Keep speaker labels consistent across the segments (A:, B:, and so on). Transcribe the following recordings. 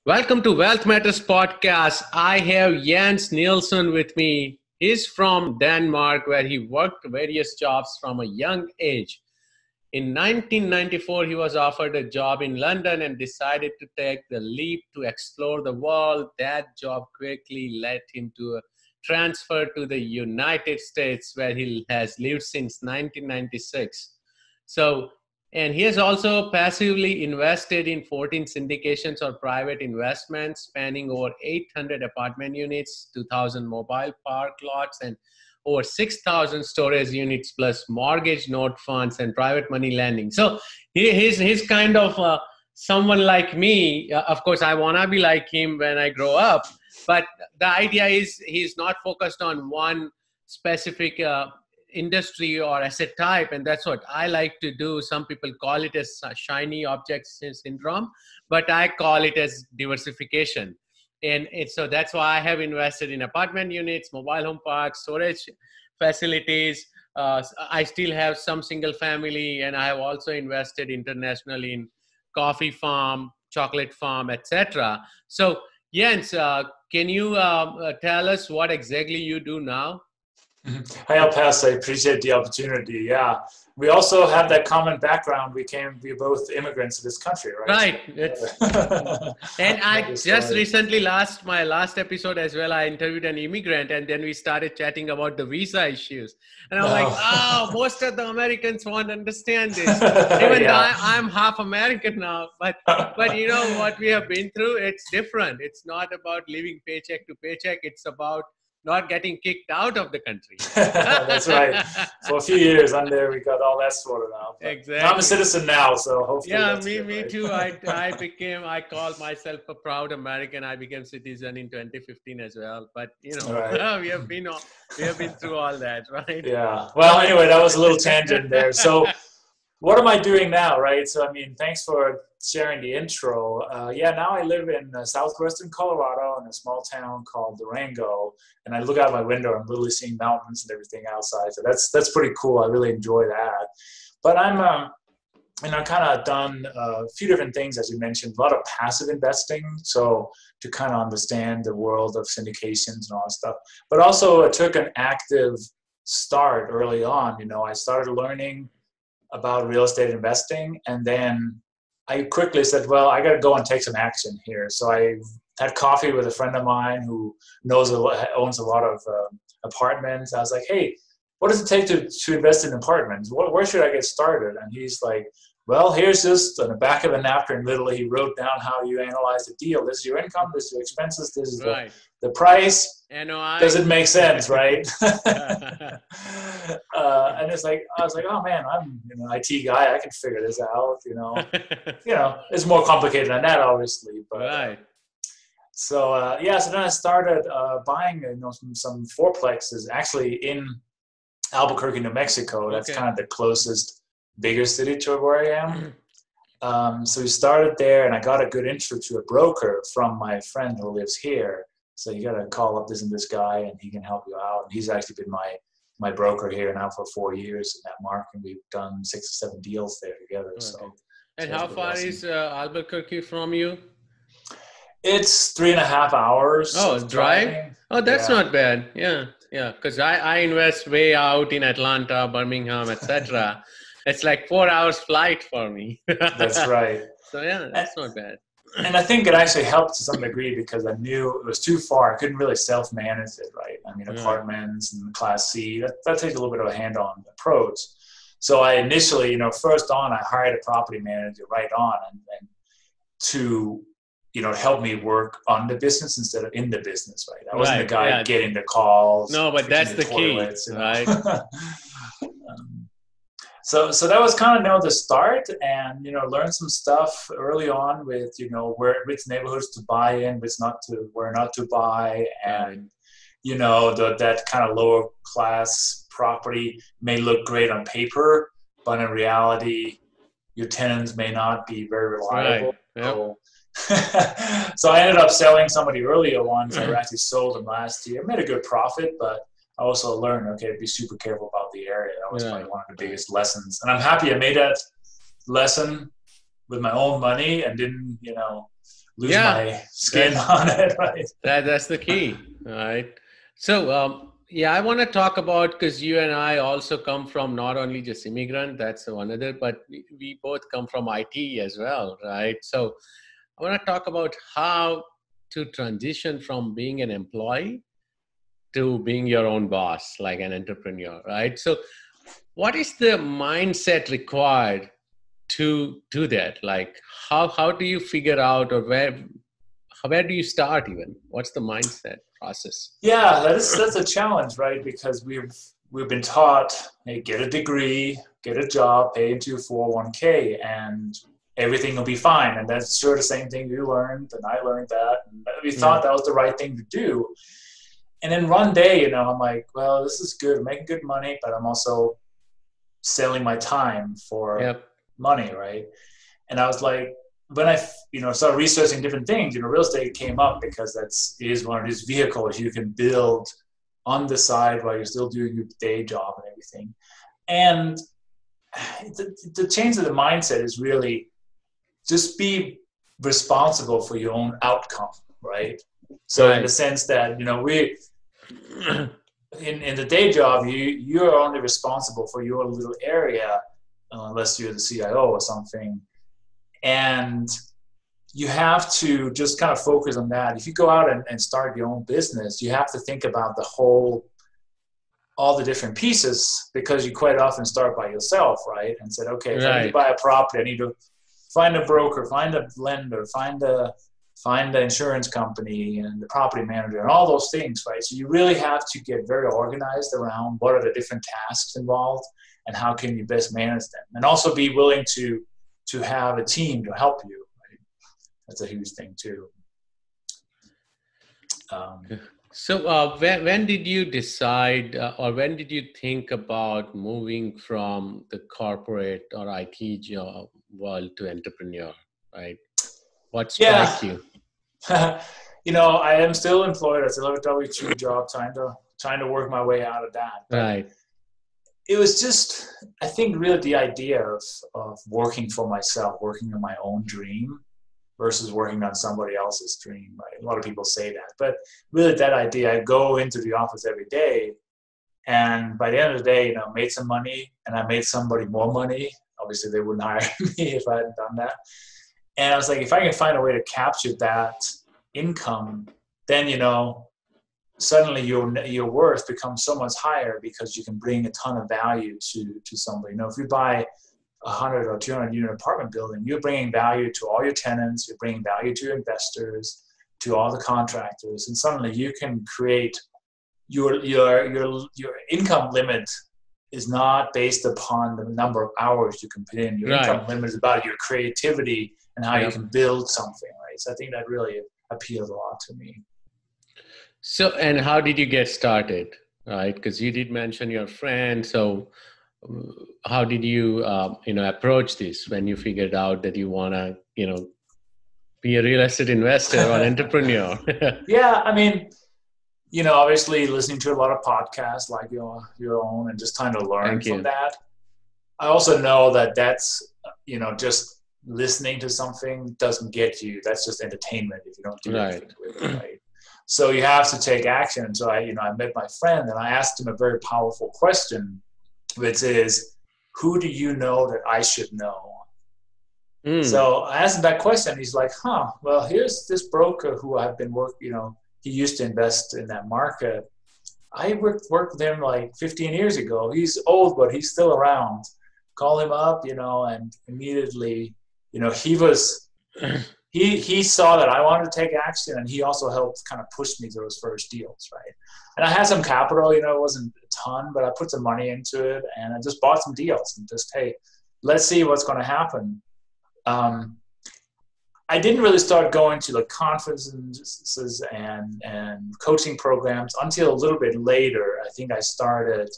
A: Welcome to Wealth Matters Podcast. I have Jens Nielsen with me. He's from Denmark, where he worked various jobs from a young age. In 1994, he was offered a job in London and decided to take the leap to explore the world. That job quickly led him to a transfer to the United States, where he has lived since 1996. And he has also passively invested in 14 syndications or private investments spanning over 800 apartment units, 2,000 mobile park lots, and over 6,000 storage units, plus mortgage note funds and private money lending. So he's kind of someone like me. Of course, I want to be like him when I grow up. But the idea is he's not focused on one specific industry or asset type, and that's what I like to do. Some people call it as shiny object syndrome, but I call it as diversification. And so that's why I have invested in apartment units, mobile home parks, storage facilities. I still have some single family, and I have also invested internationally in coffee farm, chocolate farm, etc. So Jens, can you tell us what exactly you do now?
B: Hi, Alpas. I appreciate the opportunity. Yeah, we also have that common background. We're both immigrants to this country, right?
A: Right. And I just recently, my last episode as well, I interviewed an immigrant, and then we started chatting about the visa issues. And I'm like, most of the Americans won't understand this. Even though I'm half American now, but you know what we have been through, it's different. It's not about living paycheck to paycheck. It's about not getting kicked out of the country.
B: That's right. For a few years under, we got all that sorted out.
A: Exactly.
B: I'm a citizen now, so hopefully.
A: Yeah, me too. I called myself a proud American. I became citizen in 2015 as well. But you know, right. we have been through all that, right?
B: Yeah. Well, anyway, that was a little tangent there. So, what am I doing now, right? So, I mean, thanks for sharing the intro. Now I live in southwestern Colorado in a small town called Durango, and I look out my window and I'm literally seeing mountains and everything outside. So that's pretty cool. I really enjoy that. But I'm kind of done a few different things, as you mentioned, a lot of passive investing. So to kind of understand the world of syndications and all that stuff. But also I took an active start early on. You know, I started learning about real estate investing, and then I quickly said, well, I got to go and take some action here. So I had coffee with a friend of mine who owns a lot of apartments. I was like, hey, what does it take to invest in apartments? Where should I get started? And he's like, well, here's just on the back of a napkin, literally, he wrote down how you analyze the deal. This is your income, this is your expenses, this is the price.
A: NOI.
B: Does it make sense, right? And it's like, I was like, oh man, I'm an IT guy. I can figure this out, it's more complicated than that, obviously. But,
A: right.
B: So then I started buying some fourplexes actually in Albuquerque, New Mexico. That's kind of the closest bigger city to where I am. So we started there, and I got a good intro to a broker from my friend who lives here. So you got to call up this and this guy, and he can help you out. And he's actually been my broker here now for 4 years in that market, and we've done 6 or 7 deals there together. Okay.
A: And how far is Albuquerque from you?
B: It's 3.5 hours.
A: Oh, drive? Oh, that's not bad. Yeah. Because I invest way out in Atlanta, Birmingham, etc. It's like 4 hours flight for me.
B: That's right.
A: So that's not bad.
B: And I think it actually helped to some degree because I knew it was too far. I couldn't really self-manage it, right? I mean, apartments and Class C, that takes a little bit of a hand-on approach. So I initially, first on, I hired a property manager right on and to, help me work on the business instead of in the business, right? I wasn't the guy getting the calls.
A: No, but that's the toilets, key, right?
B: So that was kind of the start, and learn some stuff early on with which neighborhoods to buy in, where not to buy, and that kind of lower class property may look great on paper, but in reality, your tenants may not be very reliable.
A: Right. Yep.
B: So I ended up selling some of the earlier ones. I actually sold them last year. Made a good profit, but I also learned, be super careful about the area. That was probably one of the biggest lessons. And I'm happy I made that lesson with my own money and didn't, lose my skin on it, right?
A: That's the key, right? So, yeah, I want to talk about, because you and I also come from not only just immigrant, that's one other, but we both come from IT as well, right? So I want to talk about how to transition from being an employee to being your own boss, like an entrepreneur, right? So what is the mindset required to do that? Like how do you figure out, or where do you start even? What's the mindset process?
B: Yeah, that's a challenge, right? Because we've been taught, hey, get a degree, get a job, pay into your 401k, and everything will be fine. And that's sure the same thing you learned, and I learned that. And we thought that was the right thing to do. And then one day, you know, I'm like, well, this is good, I'm making good money, but I'm also selling my time for money, right? And I was like, when I, started researching different things, real estate came up because is one of these vehicles you can build on the side while you're still doing your day job and everything. And the change of the mindset is really just be responsible for your own outcome, right? So in the sense that, we, in the day job, you're only responsible for your little area, unless you're the CIO or something. And you have to just kind of focus on that. If you go out and start your own business, you have to think about all the different pieces, because you quite often start by yourself, right? And said, okay, if I need to buy a property, I need to find a broker, find a lender, find the insurance company and the property manager and all those things, right? So you really have to get very organized around what are the different tasks involved and how can you best manage them. And also be willing to have a team to help you, right? That's a huge thing too.
A: So when did you decide, or when did you think about moving from the corporate or IT job world to entrepreneur, right? What sparked you?
B: I am still employed. I still have a W-2 job, trying to work my way out of that. But
A: right.
B: It was just, I think, really the idea of working for myself, working on my own dream versus working on somebody else's dream, right? A lot of people say that. But really that idea, I go into the office every day, and by the end of the day, made some money, and I made somebody more money. Obviously, they wouldn't hire me if I hadn't done that. And I was like, if I can find a way to capture that income, then, suddenly your worth becomes so much higher because you can bring a ton of value to somebody. If you buy a 100 or 200 unit apartment building, you're bringing value to all your tenants, you're bringing value to your investors, to all the contractors, and suddenly you can create your income limit is not based upon the number of hours you can put in. Your income limit is about your creativity and how you can build something, right? So I think that really appeals a lot to me.
A: So, and how did you get started, right? Because you did mention your friend. So how did you, approach this when you figured out that you want to, be a real estate investor or an entrepreneur?
B: Yeah, I mean, obviously listening to a lot of podcasts like your own and just trying to learn from that. I also know that's, just listening to something doesn't get you. That's just entertainment if you don't do anything with it, right? So you have to take action. So I met my friend and I asked him a very powerful question, which is, who do you know that I should know? So I asked him that question. He's like, well, here's this broker who I've been working, he used to invest in that market. I worked with him like 15 years ago. He's old, but he's still around. Call him up, and immediately, he saw that I wanted to take action, and he also helped kind of push me to those first deals, right? And I had some capital, it wasn't a ton, but I put some money into it, and I just bought some deals and just, hey, let's see what's going to happen. I didn't really start going to like conferences and coaching programs until a little bit later. I think I started,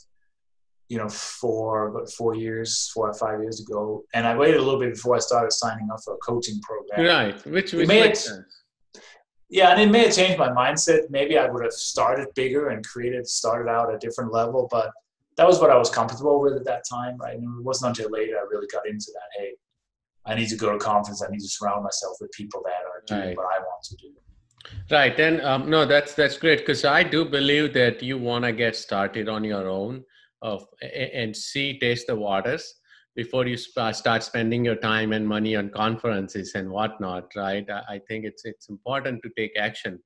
B: 4 or 5 years ago, and I waited a little bit before I started signing up for a coaching program.
A: Right, which makes sense.
B: Yeah, and it may have changed my mindset. Maybe I would have started bigger and started out at a different level, but that was what I was comfortable with at that time, right? And it wasn't until later I really got into that. Hey, I need to go to conference. I need to surround myself with people that are doing what I want to do.
A: Right. And no, that's great, because I do believe that you want to get started on your own and taste the waters before you start spending your time and money on conferences and whatnot, right? I think it's important to take action.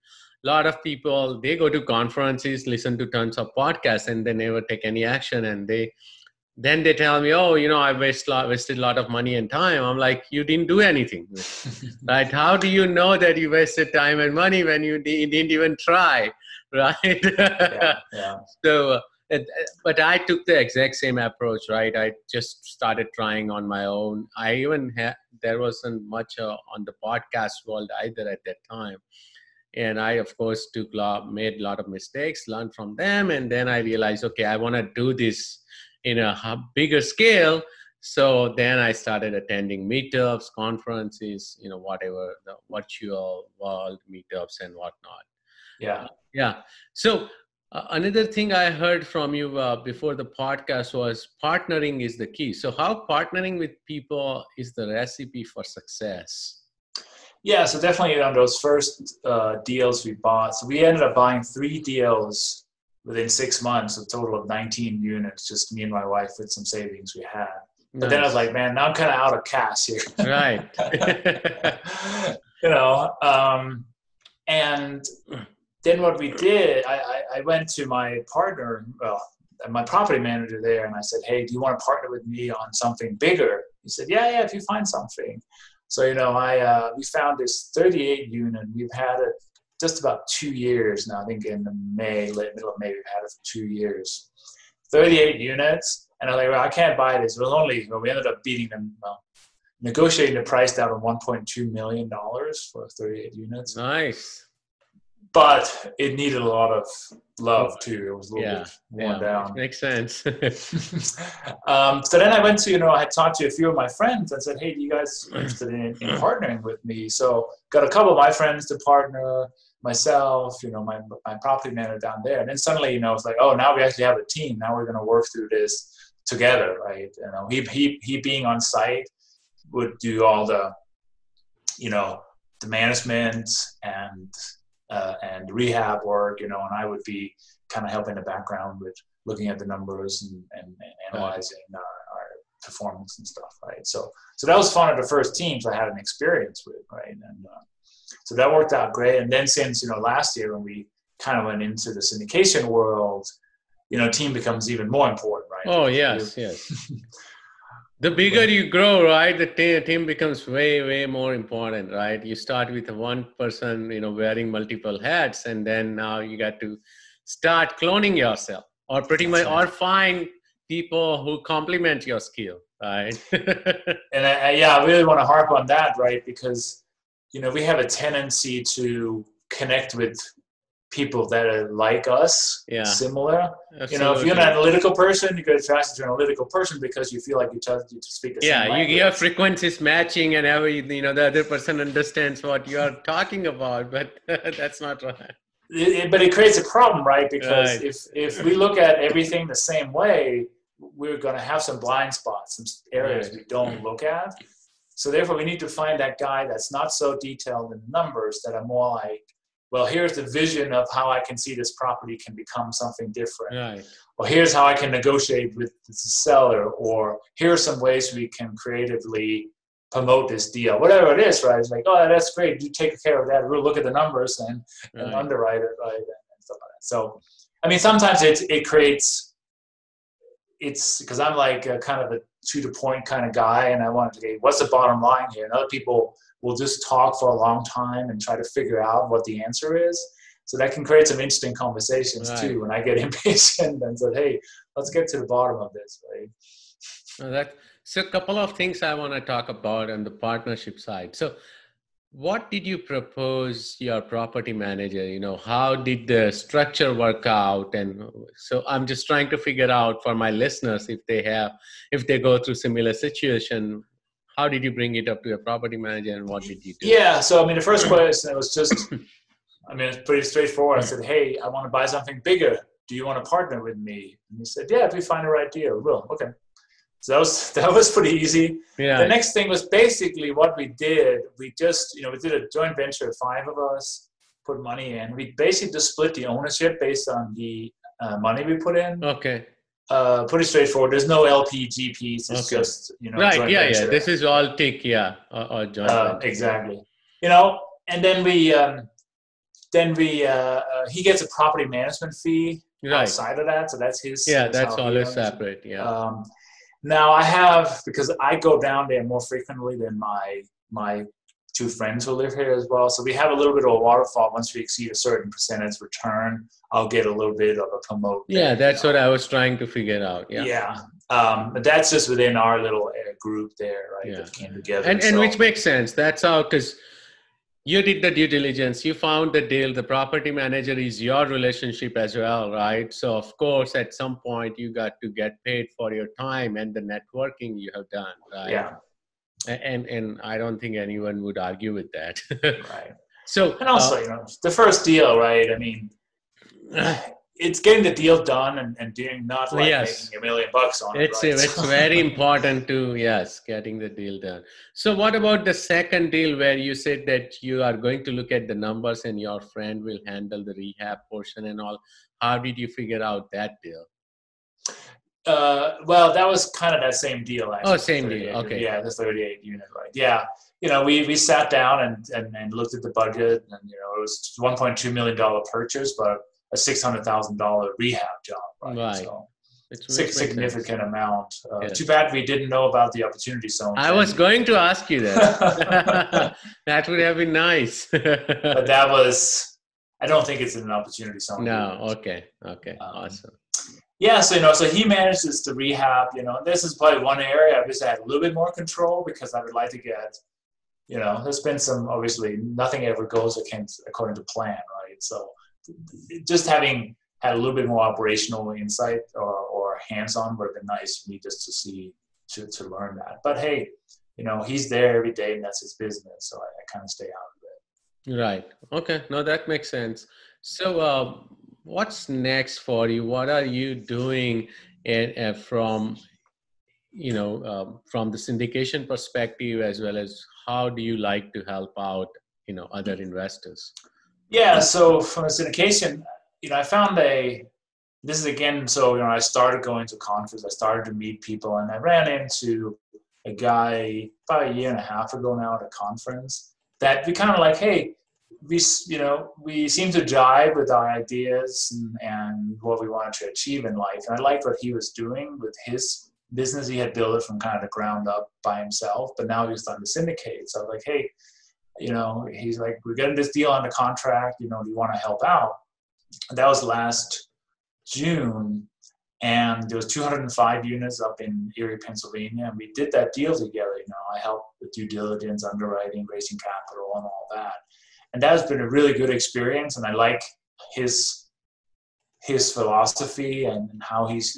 A: A lot of people, they go to conferences, listen to tons of podcasts, and they never take any action. And then they tell me, oh, I wasted a lot of money and time. I'm like, you didn't do anything, right? How do you know that you wasted time and money when you didn't even try, right?
B: Yeah.
A: So, but I took the exact same approach, right? I just started trying on my own. I even there wasn't much on the podcast world either at that time. And I, of course, made a lot of mistakes, learned from them. And then I realized, okay, I want to do this in a bigger scale. So then I started attending meetups, conferences, whatever, the virtual world meetups and whatnot.
B: Yeah.
A: So another thing I heard from you before the podcast was partnering is the key. So how partnering with people is the recipe for success?
B: Yeah, so definitely on those first deals we bought. So we ended up buying 3 deals within 6 months, a total of 19 units, just me and my wife with some savings we had. But then I was like, man, now I'm kind of out of cash here.
A: Right.
B: And then what we did, I went to my partner, my property manager there, and I said, hey, do you want to partner with me on something bigger? He said, yeah, if you find something. So, we found this 38 unit. We've had it just about 2 years now. I think in the middle of May, we've had it for 2 years. 38 units. And I'm like, well, I can't buy this. We ended up beating them, negotiating the price down to $1.2 million for 38 units.
A: Nice.
B: But it needed a lot of love too. It was a little bit worn down.
A: Makes sense.
B: So then I went to, I had talked to a few of my friends and said, hey, do you guys interested in partnering with me? So got a couple of my friends to partner, myself, my property manager down there. And then suddenly, it's like, oh, now we actually have a team. Now we're going to work through this together, right? He being on site would do all the, the management and rehab work, and I would be kind of helping in the background with looking at the numbers and analyzing our performance and stuff, right? So that was fun at the first teams I had an experience with, right? And so that worked out great. And then since, last year when we kind of went into the syndication world, team becomes even more important, right?
A: Oh, yes. The bigger you grow, right, the team becomes way, way more important, right? You start with one person, wearing multiple hats, and then now you got to start cloning yourself, or or find people who complement your skill, right?
B: And I really want to harp on that, right? Because, we have a tendency to connect with people that are like us, similar.
A: Absolutely.
B: If you're an analytical person, you get attracted to an analytical person because you feel like you speak the same language.
A: Your frequencies matching, and the other person understands what you are talking about, but that's not right.
B: But it creates a problem, right? Because if we look at everything the same way, we're going to have some blind spots, some areas we don't look at. So therefore, we need to find that guy that's not so detailed in numbers, that are more like, well, here's the vision of how I can see this property can become something different.
A: Right.
B: Or here's how I can negotiate with the seller. Or here are some ways we can creatively promote this deal. Whatever it is, right? It's like, oh, that's great. You take care of that. We'll look at the numbers and underwrite it, right? And stuff like that. So, sometimes it creates, it's because I'm like a kind of a to-the-point kind of guy, and I want to say, what's the bottom line here? And other people will just talk for a long time and try to figure out what the answer is. So that can create some interesting conversations too. When I get impatient and said, hey, let's get to the bottom of this, right?
A: So a couple of things I want to talk about on the partnership side. So what did you propose your property manager? How did the structure work out? And so I'm just trying to figure out for my listeners, if they go through similar situation, how did you bring it up to your property manager, and what did you do?
B: Yeah, so the first question, it was just, it's pretty straightforward. I said, hey, I want to buy something bigger. Do you want to partner with me? And he said, yeah, if we find the right deal, we will. Okay. So that was pretty easy.
A: Yeah.
B: The next thing was basically what we did. We just, we did a joint venture, 5 of us put money in. We basically just split the ownership based on the money we put in.
A: Okay.
B: Pretty straightforward. There's no LP, GPs. It's just,
A: right.
B: joint
A: Yeah.
B: venture.
A: Yeah. This is all TIC. Yeah. Or joint venture.
B: Exactly. And then he gets a property management fee outside of that. So that's his.
A: Yeah. That's always separate. Yeah.
B: Now I have, because I go down there more frequently than my 2 friends who live here as well. So we have a little bit of a waterfall. Once we exceed a certain percentage return, I'll get a little bit of a promote.
A: Yeah, that's what I was trying to figure out. Yeah.
B: Yeah. But that's just within our little group there, right?
A: Yeah.
B: That came together.
A: And which makes sense. That's how, because you did the due diligence, you found the deal, the property manager is your relationship as well, right? So of course, at some point you got to get paid for your time and the networking you have done, right?
B: Yeah.
A: And I don't think anyone would argue with that.
B: Right.
A: So,
B: and also, the first deal, right? I mean, it's getting the deal done and doing not like making $1 million on it. Right?
A: It's very important to, getting the deal done. So what about the second deal where you said that you are going to look at the numbers and your friend will handle the rehab portion and all? How did you figure out that deal?
B: Well, that was kind of that same deal. Actually.
A: Oh, same deal. Okay.
B: Yeah, the 38 unit, right? Yeah. We sat down and looked at the budget, and it was $1.2 million purchase, but a $600,000 rehab job, right? So it's a significant amount. Too bad we didn't know about the opportunity zone.
A: I was going to ask you that. That would have been nice.
B: But that was, I don't think it's in an opportunity zone.
A: No. Okay. Awesome.
B: Yeah, so he manages the rehab, this is probably one area I wish I had a little bit more control, because I would like to get, there's been some, obviously, nothing ever goes according to plan, right? So just having had a little bit more operational insight or hands-on would have been nice for me just to see, to learn that. But hey, he's there every day and that's his business, so I kind of stay out of it.
A: Right. Okay. No, that makes sense. So, what's next for you? What are you doing from the syndication perspective, as well as how do you like to help out, other investors?
B: Yeah. So from a syndication, I found this is again, so, I started going to conferences, I started to meet people, and I ran into a guy about 1.5 years ago now at a conference that we kind of like, hey, we seem to jive with our ideas and what we wanted to achieve in life. And I liked what he was doing with his business. He had built it from kind of the ground up by himself, but now he's starting to syndicate. So I was like, hey, he's like, we're getting this deal on the contract, do you want to help out? And that was last June. And there was 205 units up in Erie, Pennsylvania. And we did that deal together. I helped with due diligence, underwriting, raising capital, and all that. And that has been a really good experience, and I like his philosophy and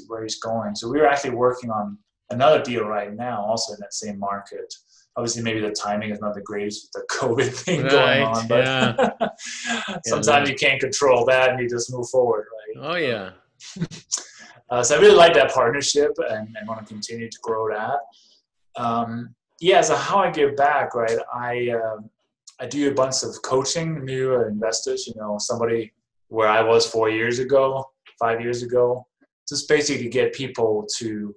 B: where he's going. So we're actually working on another deal right now, also in that same market. Obviously, maybe the timing is not the greatest with the COVID thing going on, but sometimes you can't control that, and you just move forward, right?
A: Oh yeah.
B: So I really like that partnership, and want to continue to grow that. So how I give back, right? I do a bunch of coaching new investors, somebody where I was 5 years ago, just basically get people to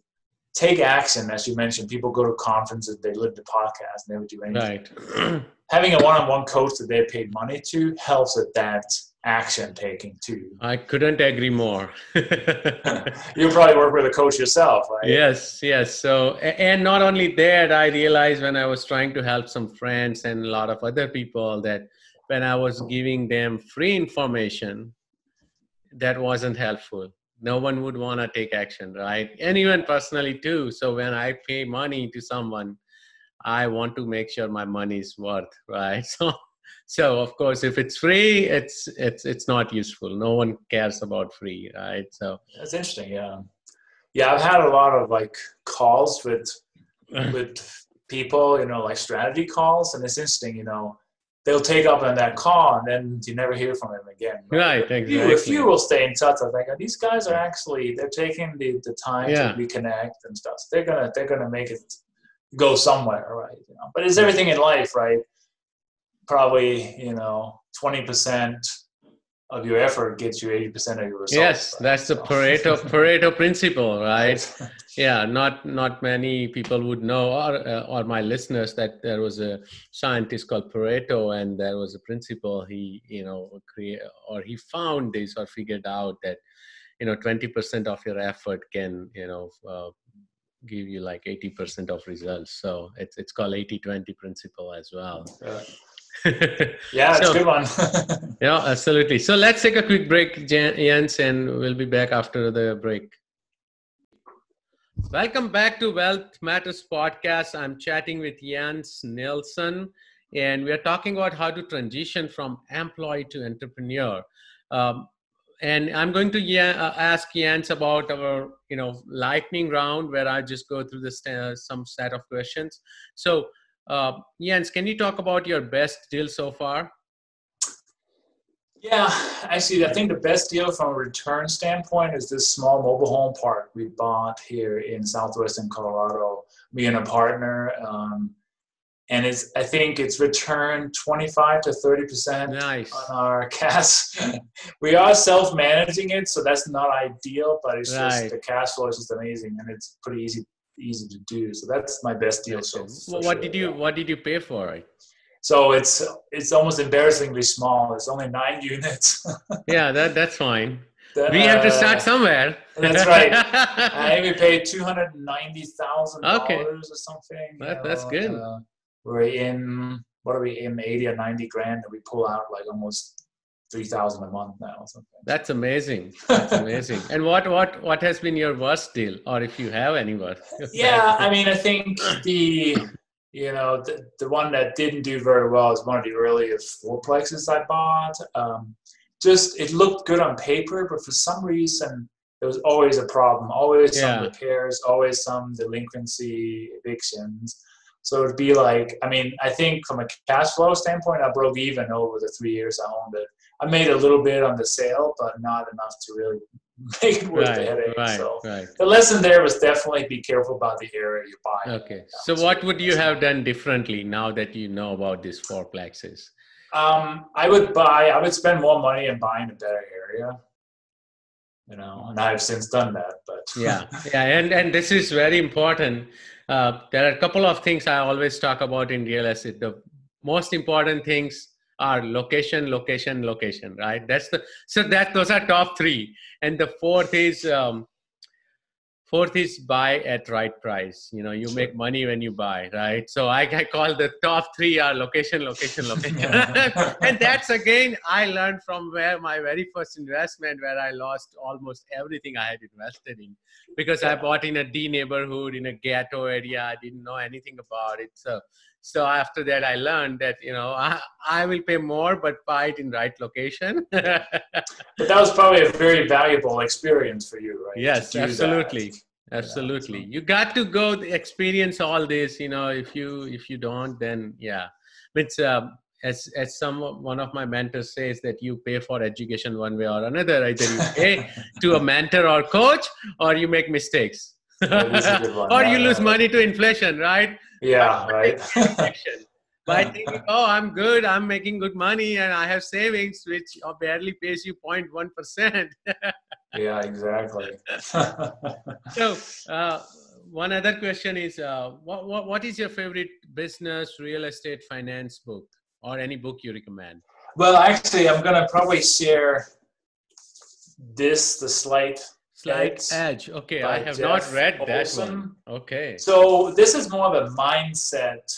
B: take action. As you mentioned, people go to conferences, they live the podcast, never do anything.
A: Right.
B: Having a one-on-one coach that they paid money to helps with that action taking too.
A: I couldn't agree more.
B: You probably work with a coach yourself, right?
A: Yes. So, and not only that, I realized when I was trying to help some friends and a lot of other people that when I was giving them free information, that wasn't helpful. No one would want to take action, right? And even personally too. So when I pay money to someone, I want to make sure my money is worth, right? So of course, if it's free, it's not useful. No one cares about free, right? So
B: that's interesting. Yeah. I've had a lot of calls with people, like strategy calls, and it's interesting. they'll take up on that call, and then you never hear from them again.
A: Right, exactly.
B: A few will stay in touch. I think these guys are actually, they're taking the time to reconnect and stuff. So they're gonna make it go somewhere, right? You know? But it's everything in life, right? Probably 20% of your effort gets you 80% of your results.
A: Yes,
B: right?
A: that's the Pareto Principle, right? Yeah, not many people would know, or my listeners, that there was a scientist called Pareto, and there was a principle he he found this or figured out that 20% of your effort can give you like 80% of results. So it's called 80-20 principle as well.
B: Yeah, it's a good one.
A: Yeah, absolutely. So let's take a quick break, Jens, and we'll be back after the break. Welcome back to Wealth Matters Podcast. I'm chatting with Jens Nielsen, and we are talking about how to transition from employee to entrepreneur. And I'm going to ask Jens about our, lightning round, where I just go through some set of questions. So, Jens, can you talk about your best deal so far?
B: Yeah, actually, I think the best deal from a return standpoint is this small mobile home park we bought here in southwestern Colorado, me and a partner. And I think it's returned 25 to 30%
A: nice
B: on our cash. We are self-managing it, so that's not ideal, but it's just the cash flow is just amazing, and it's pretty easy to do. So that's my best deal. So
A: what did you pay for it?
B: So it's almost embarrassingly small. It's only 9 units.
A: Yeah, that's fine. We have to start somewhere.
B: That's right. I think we paid $290,000 or something.
A: That's good.
B: We're in 80 or 90 grand, and we pull out like almost 3,000 a month now or something.
A: That's amazing. That's amazing. And what has been your worst deal, or if you have any worst?
B: Yeah, I mean, I think the one that didn't do very well is one of the earliest fourplexes I bought. It looked good on paper, but for some reason there was always a problem, always some repairs, always some delinquency, evictions. So it'd be like, I mean, I think from a cash flow standpoint, I broke even over the 3 years I owned it. I made a little bit on the sale, but not enough to really make it worth the headache. The lesson there was definitely be careful about the area you buy.
A: Okay. So what would you have done differently now that you know about these fourplexes?
B: I would spend more money in buying a better area. And I've since done that, but
A: and this is very important. There are a couple of things I always talk about in real estate. The most important things are location, right? Those are top 3, and the fourth is buy at right price. You make money when you buy, right? So I call the top 3 are location. And that's, again, I learned from my very first investment, where I lost almost everything I had invested in, because I bought in a D neighborhood in a ghetto area. I didn't know anything about it. So after that, I learned that, I will pay more, but buy it in right location.
B: But that was probably a very valuable experience for you, right?
A: Yes, absolutely. Absolutely. You got to go experience all this, if you don't, then It's, as one of my mentors says, that you pay for education one way or another. Either you pay to a mentor or coach, or you make mistakes. Or you lose money to inflation, right?
B: Yeah, right.
A: By thinking, I'm good, I'm making good money, and I have savings, which barely pays you 0.1%.
B: Yeah, exactly.
A: So, one other question is, what is your favorite business, real estate, finance book, or any book you recommend?
B: Well, actually, I'm going to probably share the Slight
A: Edge. Okay, I have not read that one. Okay.
B: So this is more of a mindset,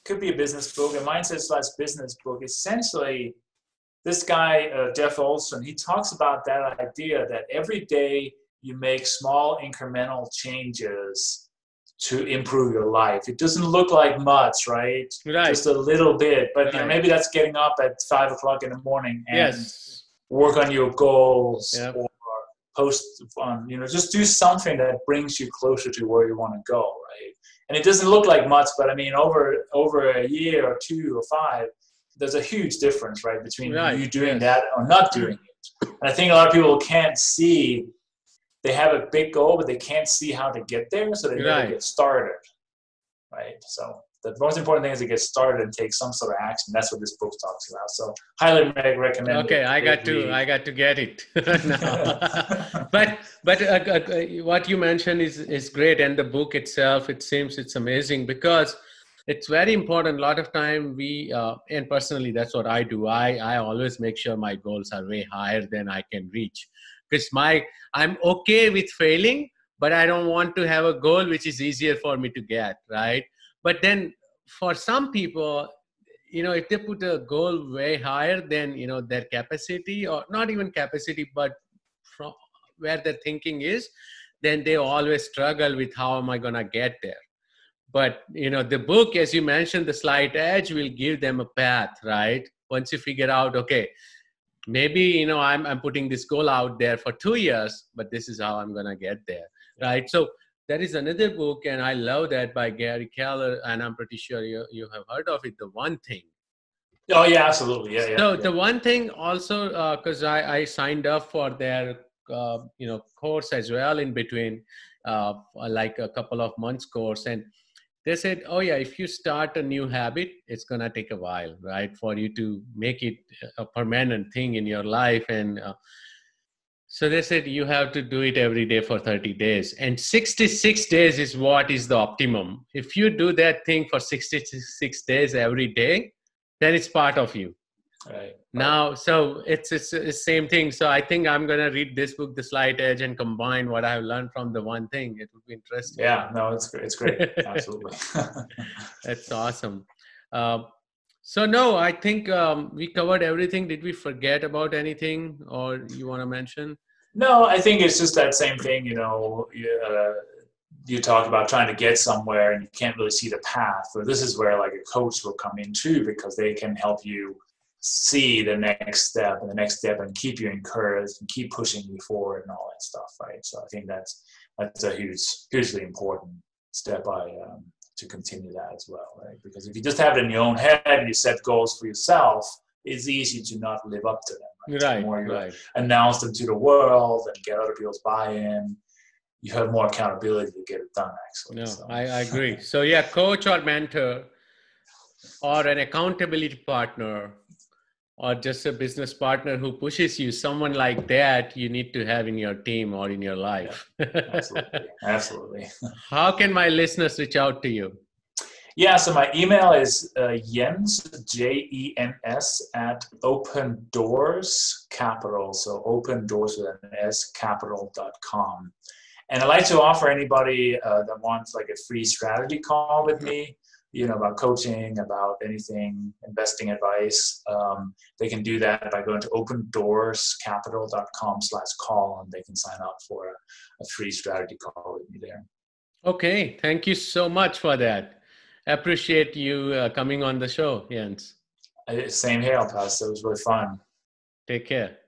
B: could be a business book, a mindset/business book. Essentially, this guy, Jeff Olson, he talks about that idea that every day you make small incremental changes to improve your life. It doesn't look like much, right? Just a little bit, but maybe that's getting up at 5 o'clock in the morning and work on your goals, or post on, just do something that brings you closer to where you want to go, right? And it doesn't look like much, but I mean, over a year or 2 or 5, there's a huge difference, right, between
A: Right.
B: you doing
A: Yes.
B: that or not doing it. And I think a lot of people can't see, they have a big goal, but they can't see how to get there, so they never
A: Right.
B: get started, right? So the most important thing is to get started and take some sort of action. That's what this book talks about. So highly recommend
A: Okay,
B: it.
A: I got to get it now. But what you mentioned is great, and the book itself, it seems it's amazing because it's very important. A lot of time we and personally, that's what I do. I always make sure my goals are way higher than I can reach, because I'm okay with failing, but I don't want to have a goal which is easier for me to get, right? But then for some people, if they put a goal way higher than, their capacity, or not even capacity, but from where their thinking is, then they always struggle with how am I going to get there. But, the book, as you mentioned, The Slight Edge, will give them a path, right? Once you figure out, okay, maybe, I'm putting this goal out there for 2 years, but this is how I'm going to get there, right? So there is another book, and I love that, by Gary Keller, and I'm pretty sure you have heard of it, The One Thing.
B: Oh, yeah, absolutely. Yeah.
A: So the One Thing also, because I signed up for their, course as well in between, like a couple of months course. And they said, oh yeah, if you start a new habit, it's going to take a while, right? For you to make it a permanent thing in your life. And so they said, you have to do it every day for 30 days. And 66 days is what is the optimum. If you do that thing for 66 days every day, then it's part of you.
B: Right.
A: Now, so it's the same thing. So I think I'm going to read this book, The Slight Edge, and combine what I've learned from The One Thing. It would be interesting.
B: Yeah, no, it's great. Absolutely.
A: That's awesome. So no, I think we covered everything. Did we forget about anything, or you want to mention?
B: No, I think it's just that same thing, you talk about trying to get somewhere and you can't really see the path. So this is where like a coach will come in too, because they can help you see the next step and keep you encouraged and keep pushing you forward and all that stuff, right? So I think that's a hugely important step to continue that as well, right? Because if you just have it in your own head and you set goals for yourself, it's easy to not live up to them. Right? The more you announce them to the world and get other people's buy-in, you have more accountability to get it done, actually.
A: No,
B: so.
A: I agree. So yeah, coach or mentor or an accountability partner or just a business partner who pushes you, someone like that you need to have in your team or in your life.
B: Yeah, absolutely.
A: How can my listeners reach out to you?
B: Yeah, so my email is Jens, Jens, at Open Doors Capital, so Open Doors with an S, capital.com. And I'd like to offer anybody that wants like a free strategy call with me, about coaching, about anything, investing advice. They can do that by going to opendoorscapital.com/call, and they can sign up for a free strategy call with me there.
A: Okay, thank you so much for that. Appreciate you coming on the show, Jens.
B: Same here, Pastor. It was really fun.
A: Take care.